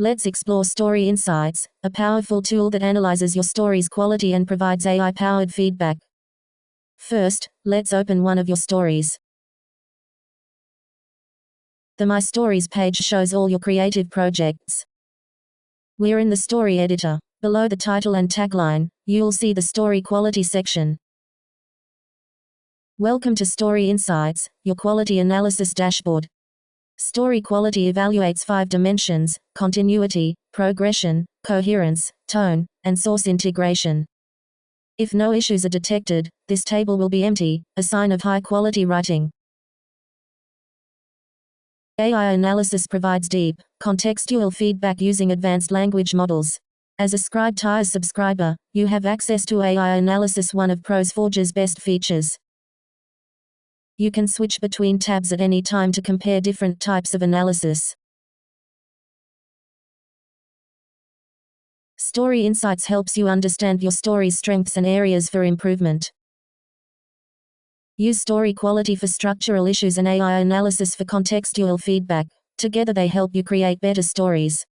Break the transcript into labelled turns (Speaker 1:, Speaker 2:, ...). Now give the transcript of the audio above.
Speaker 1: Let's explore Story Insights, a powerful tool that analyzes your story's quality and provides AI-powered feedback. First, let's open one of your stories. The My Stories page shows all your creative projects. We're in the story editor. Below the title and tagline, you'll see the story quality section. Welcome to Story Insights, your quality analysis dashboard. Story quality evaluates 5 dimensions: continuity, progression, coherence, tone, and source integration. If no issues are detected, this table will be empty, a sign of high-quality writing. AI analysis provides deep, contextual feedback using advanced language models. As a Scribe Tires subscriber, you have access to AI analysis, one of ProseForge's best features. You can switch between tabs at any time to compare different types of analysis. Story Insights helps you understand your story's strengths and areas for improvement. Use story quality for structural issues and AI analysis for contextual feedback. Together they help you create better stories.